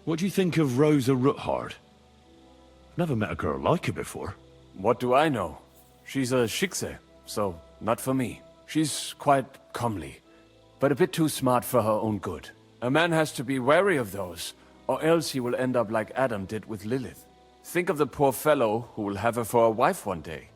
What do you think of Rosa Ruthard? Never met a girl like her before. What do I know? She's a Schickse, so not for me. She's quite comely, but a bit too smart for her own good. A man has to be wary of those, or else he will end up like Adam did with Lilith. Think of the poor fellow who will have her for a wife one day.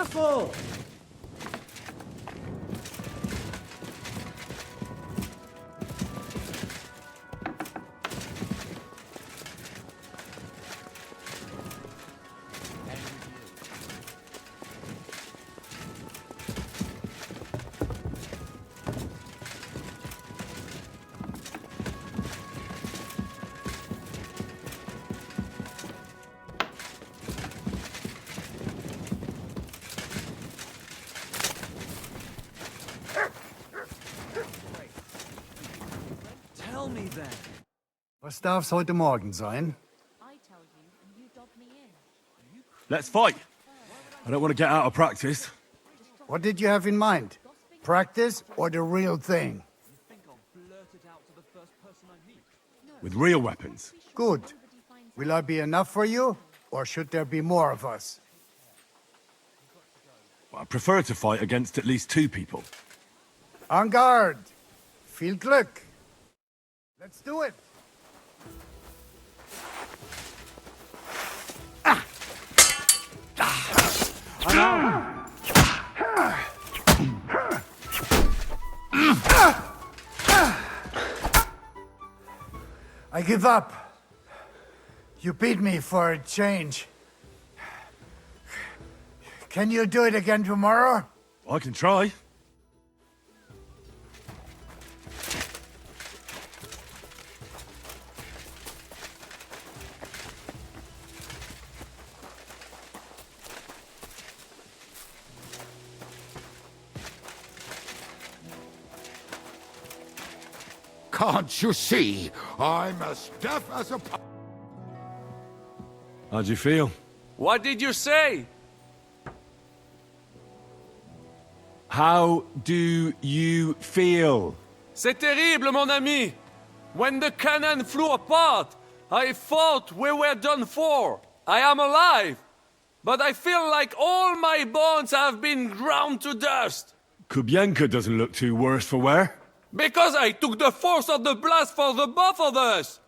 Careful! Tell me then. Was darf's heute Morgen sein? I tell you, and you dog me in. Let's fight. I don't want to get out of practice. What did you have in mind? Practice or the real thing? With real weapons. Good. Will I be enough for you, or should there be more of us? I prefer to fight against at least 2 people. En garde! Viel Glück! Let's do it! I give up. You beat me for a change. Can you do it again tomorrow? I can try. Can't you see? I'm as deaf as a... How'd you feel? What did you say? How do you feel? C'est terrible, mon ami. When the cannon flew apart, I thought we were done for. I am alive. But I feel like all my bones have been ground to dust. Kubienka doesn't look too worse for wear. Because I took the force of the blast for the both of us.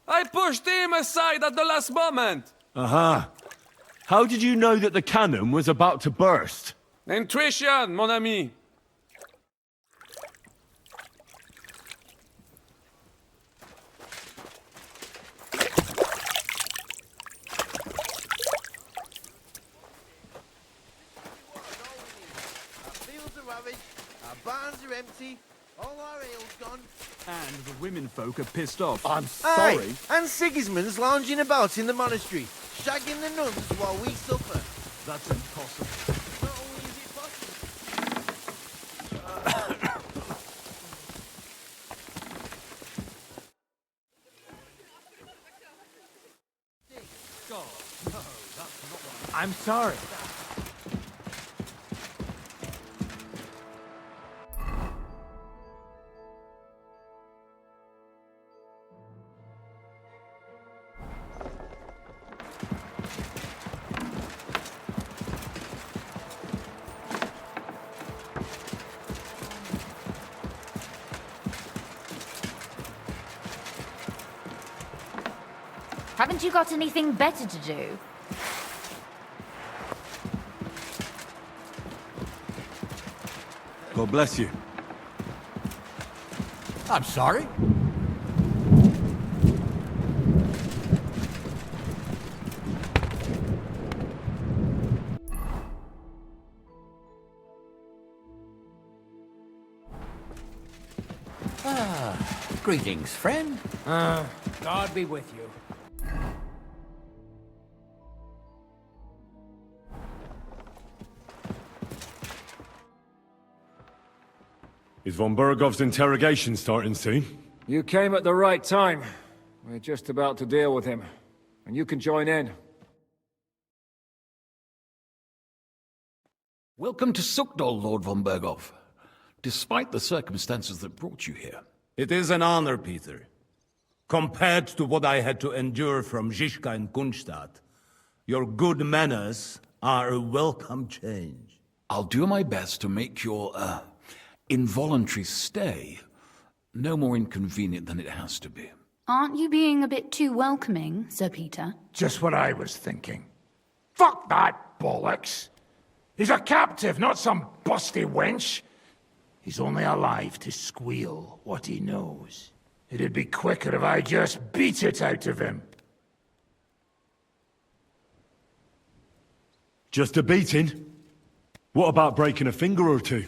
I pushed him aside at the last moment. Aha. How did you know that the cannon was about to burst? Intuition, mon ami. Our fields are ravaged, our barns are empty, all our ale's gone. And the women folk are pissed off. I'm Aye, sorry. and Sigismund's lounging about in the monastery, shagging the nuns while we suffer. That's impossible. Not only is it possible... I'm sorry. Haven't you got anything better to do? God bless you. I'm sorry. Greetings, friend. God be with you. Is von Bergov's interrogation starting soon? You came at the right time. We're just about to deal with him. And you can join in. Welcome to Sukdol, Lord von Bergov. Despite the circumstances that brought you here. It is an honor, Peter. Compared to what I had to endure from Zizka and Kunstadt, your good manners are a welcome change. I'll do my best to make your, involuntary stay no more inconvenient than it has to be. Aren't you being a bit too welcoming, Sir Peter? Just what I was thinking. Fuck that bollocks! He's a captive, not some busty wench. He's only alive to squeal what he knows. It'd be quicker if I just beat it out of him. Just a beating? What about breaking a finger or two?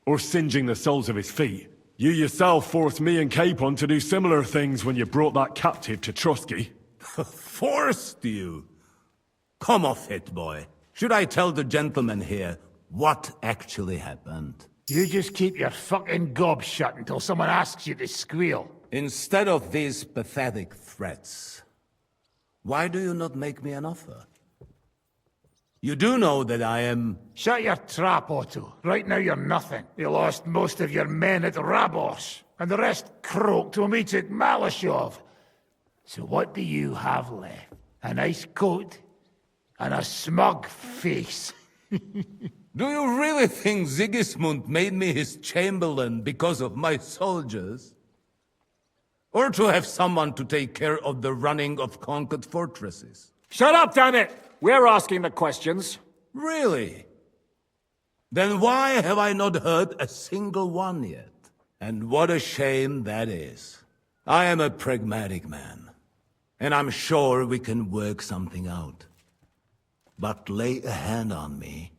Or singeing the soles of his feet? You yourself forced me and Capon to do similar things when you brought that captive to Trusky. Forced you? Come off it, boy. Should I tell the gentleman here what actually happened? You just keep your fucking gob shut until someone asks you to squeal. Instead of these pathetic threats, why do you not make me an offer? You do know that I am... Shut your trap, Otto. Right now you're nothing. You lost most of your men at Rabos, and the rest croaked when we took Malashov. So what do you have left? A nice coat and a smug face. Do you really think Sigismund made me his chamberlain because of my soldiers? Or to have someone to take care of the running of conquered fortresses? Shut up, damn it! We're asking the questions. Really? Then why have I not heard a single one yet? And what a shame that is. I am a pragmatic man, and I'm sure we can work something out. But lay a hand on me,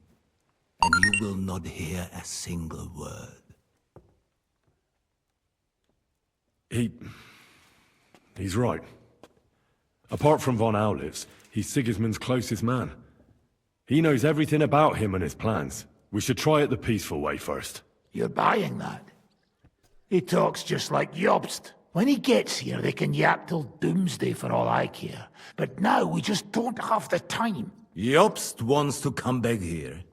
and you will not hear a single word. He's right. Apart from von Aulitz, he's Sigismund's closest man. He knows everything about him and his plans. We should try it the peaceful way first. You're buying that? He talks just like Jobst. When he gets here, they can yap till doomsday for all I care. But now we just don't have the time. Jobst wants to come back here.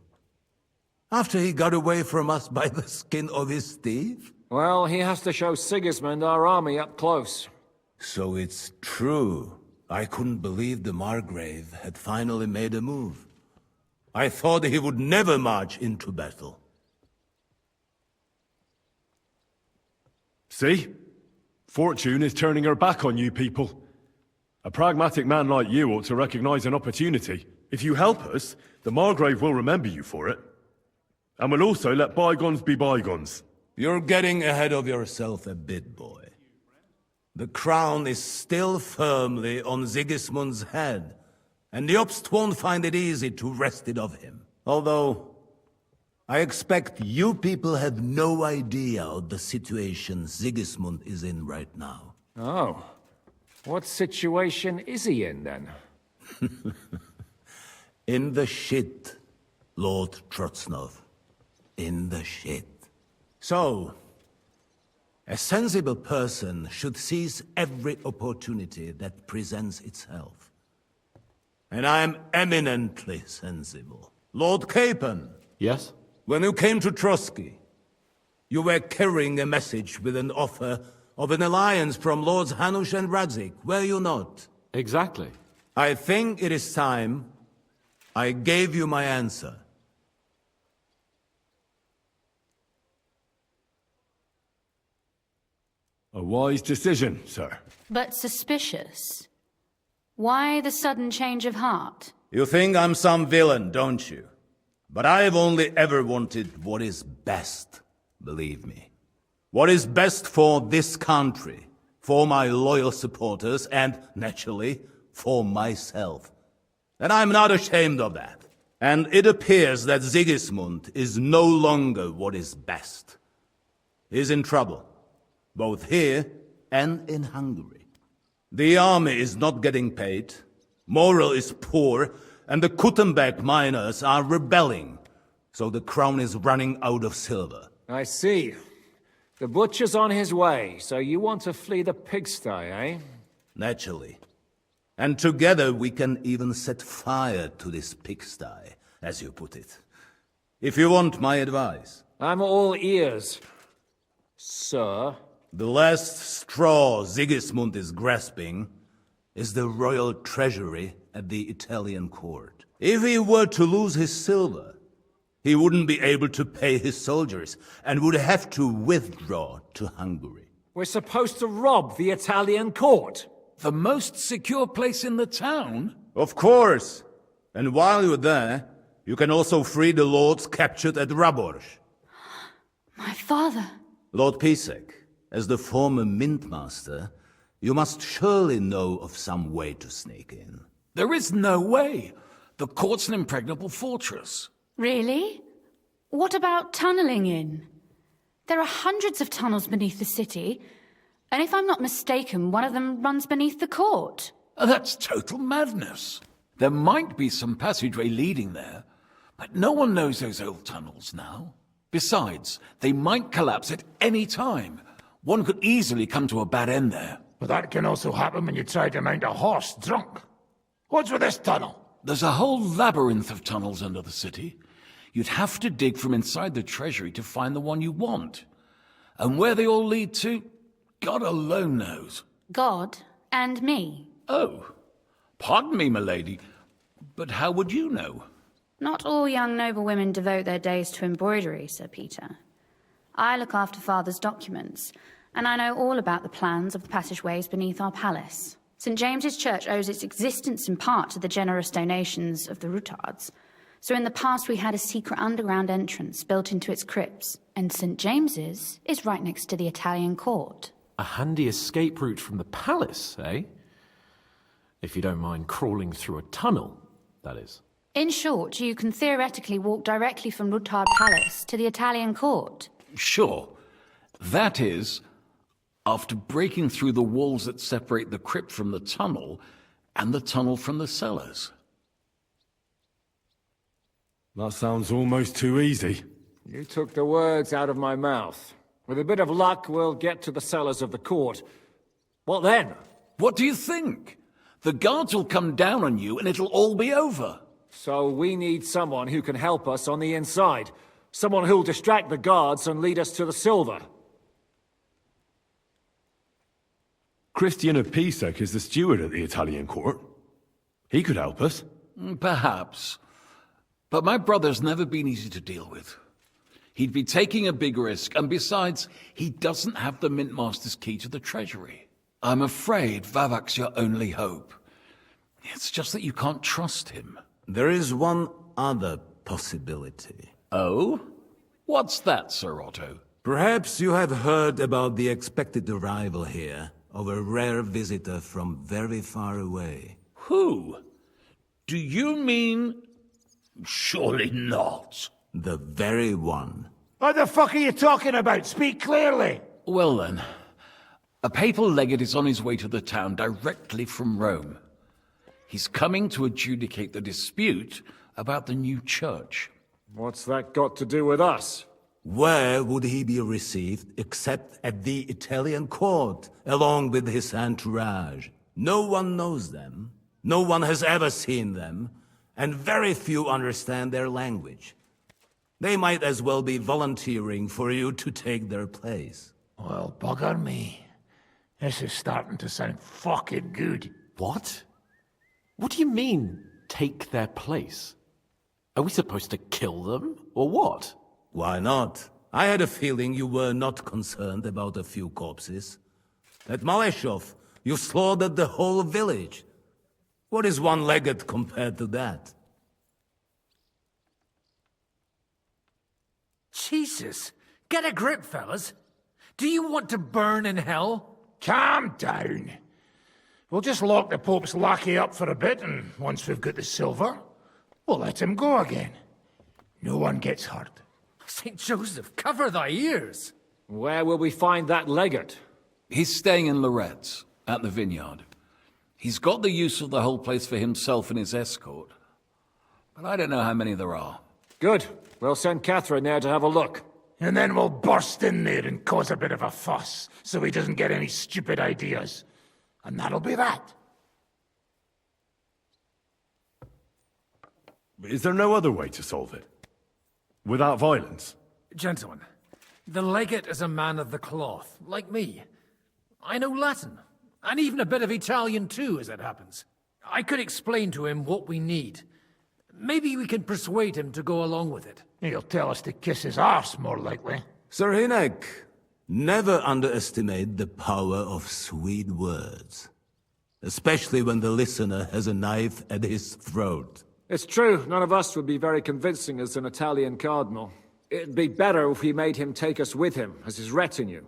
After he got away from us by the skin of his teeth? Well, he has to show Sigismund our army up close. So it's true. I couldn't believe the Margrave had finally made a move. I thought he would never march into battle. See? Fortune is turning her back on you people. A pragmatic man like you ought to recognize an opportunity. If you help us, the Margrave will remember you for it. And will also let bygones be bygones. You're getting ahead of yourself a bit, boy. The crown is still firmly on Sigismund's head, and Jobst won't find it easy to wrest it of him. Although, I expect you people have no idea of the situation Sigismund is in right now. Oh. What situation is he in, then? In the shit, Lord Trotznov. In the shit. So, a sensible person should seize every opportunity that presents itself. And I am eminently sensible. Lord Capon. Yes? When you came to Trotsky, you were carrying a message with an offer of an alliance from Lords Hanush and Radzik, were you not? Exactly. I think it is time I gave you my answer. A wise decision, sir. But suspicious. Why the sudden change of heart? You think I'm some villain, don't you? But I've only ever wanted what is best, believe me. What is best for this country, for my loyal supporters, and, naturally, for myself. And I'm not ashamed of that. And it appears that Sigismund is no longer what is best. He's in trouble, both here and in Hungary. The army is not getting paid, morale is poor, and the Kuttenberg miners are rebelling, so the crown is running out of silver. I see. The butcher's on his way, so you want to flee the pigsty, eh? Naturally. And together we can even set fire to this pigsty, as you put it. If you want my advice. I'm all ears, sir. The last straw Sigismund is grasping is the royal treasury at the Italian court. If he were to lose his silver, he wouldn't be able to pay his soldiers and would have to withdraw to Hungary. We're supposed to rob the Italian court. The most secure place in the town? Of course. And while you're there, You can also free the lords captured at Raborsh. My father. Lord Pisek, as the former Mintmaster, you must surely know of some way to sneak in. There is no way. The court's an impregnable fortress. Really? What about tunneling in? There are hundreds of tunnels beneath the city, and if I'm not mistaken, one of them runs beneath the court. That's total madness. There might be some passageway leading there, but no one knows those old tunnels now. Besides, they might collapse at any time. One could easily come to a bad end there. But that can also happen when you try to mount a horse drunk. What's with this tunnel? There's a whole labyrinth of tunnels under the city. You'd have to dig from inside the treasury to find the one you want. And where they all lead to, God alone knows. God and me. Oh, pardon me, milady, but how would you know? Not all young noble women devote their days to embroidery, Sir Peter. I look after Father's documents, and I know all about the plans of the passageways beneath our palace. St. James's Church owes its existence in part to the generous donations of the Routards. So in the past we had a secret underground entrance built into its crypts, and St. James's is right next to the Italian court. A handy escape route from the palace, eh? If you don't mind crawling through a tunnel, that is. In short, you can theoretically walk directly from Routard Palace to the Italian court. Sure. That is, after breaking through the walls that separate the crypt from the tunnel, and the tunnel from the cellars. That sounds almost too easy. You took the words out of my mouth. With a bit of luck, we'll get to the cellars of the court. What then? What do you think? The guards will come down on you and it'll all be over. So we need someone who can help us on the inside. Someone who'll distract the guards and lead us to the silver. Christian of Pisek is the steward at the Italian court. He could help us. Perhaps. But my brother's never been easy to deal with. He'd be taking a big risk, and besides, he doesn't have the Mintmaster's key to the treasury. I'm afraid Vavak's your only hope. It's just that you can't trust him. There is one other possibility. Oh? What's that, Sir Otto? Perhaps you have heard about the expected arrival here of a rare visitor from very far away. Who? Do you mean... Surely not. The very one. What the fuck are you talking about? Speak clearly. Well then, a papal legate is on his way to the town directly from Rome. He's coming to adjudicate the dispute about the new church. What's that got to do with us? Where would he be received except at the Italian court, along with his entourage? No one knows them, no one has ever seen them, and very few understand their language. They might as well be volunteering for you to take their place. Well, bugger me. This is starting to sound fucking good. What? What do you mean, take their place? Are we supposed to kill them, or what? Why not? I had a feeling you were not concerned about a few corpses. At Maleshov, you slaughtered the whole village. What is one legate compared to that? Jesus! Get a grip, fellas. Do you want to burn in hell? Calm down. We'll just lock the Pope's lackey up for a bit, and once we've got the silver, we'll let him go again. No one gets hurt. St. Joseph, cover thy ears! Where will we find that legate? He's staying in Loretz, at the vineyard. He's got the use of the whole place for himself and his escort. But I don't know how many there are. Good. We'll send Catherine there to have a look. And then we'll burst in there and cause a bit of a fuss, so he doesn't get any stupid ideas. And that'll be that. Is there no other way to solve it? Without violence? Gentlemen, the legate is a man of the cloth, like me. I know Latin, and even a bit of Italian too, as it happens. I could explain to him what we need. Maybe we can persuade him to go along with it. He'll tell us to kiss his arse, more likely. Sir Hinek, never underestimate the power of sweet words. Especially when the listener has a knife at his throat. It's true, none of us would be very convincing as an Italian cardinal. It'd be better if we made him take us with him as his retinue.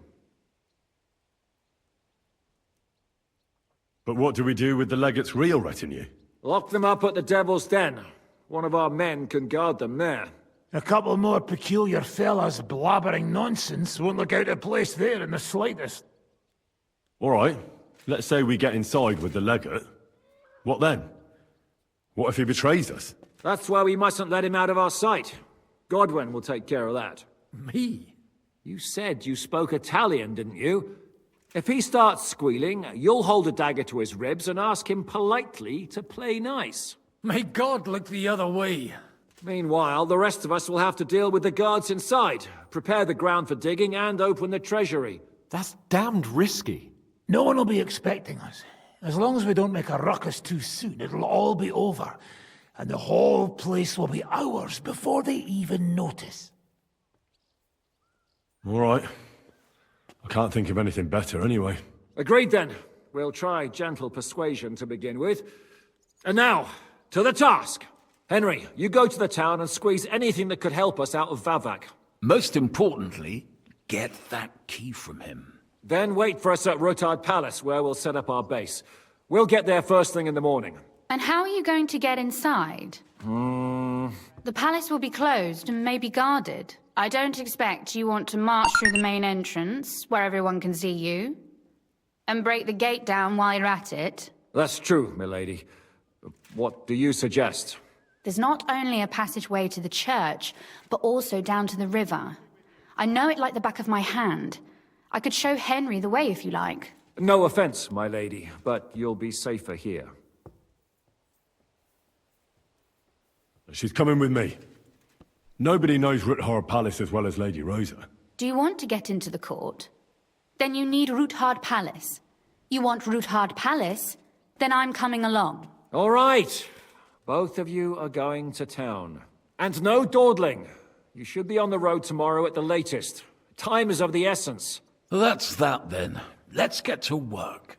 But what do we do with the legate's real retinue? Lock them up at the Devil's Den. One of our men can guard them there. A couple more peculiar fellas blabbering nonsense won't look out of place there in the slightest. All right, let's say we get inside with the legate. What then? What if he betrays us? That's why we mustn't let him out of our sight. Godwin will take care of that. Me? You said you spoke Italian, didn't you? If he starts squealing, you'll hold a dagger to his ribs and ask him politely to play nice. May God look the other way. Meanwhile, the rest of us will have to deal with the guards inside, prepare the ground for digging, and open the treasury. That's damned risky. No one will be expecting us. As long as we don't make a ruckus too soon, it'll all be over. And the whole place will be ours before they even notice. All right. I can't think of anything better anyway. Agreed then. We'll try gentle persuasion to begin with. And now, to the task! Henry, you go to the town and squeeze anything that could help us out of Vavak. Most importantly, get that key from him. Then wait for us at Rotard Palace, where we'll set up our base. We'll get there first thing in the morning. And how are you going to get inside? The palace will be closed and may be guarded. I don't expect you want to march through the main entrance, where everyone can see you, and break the gate down while you're at it. That's true, milady. What do you suggest? There's not only a passageway to the church, but also down to the river. I know it like the back of my hand. I could show Henry the way if you like. No offense, my lady, but you'll be safer here. She's coming with me. Nobody knows Ruthard Palace as well as Lady Rosa. Do you want to get into the court? Then you need Ruthard Palace. You want Ruthard Palace? Then I'm coming along. All right. Both of you are going to town. And no dawdling. You should be on the road tomorrow at the latest. Time is of the essence. That's that then. Let's get to work.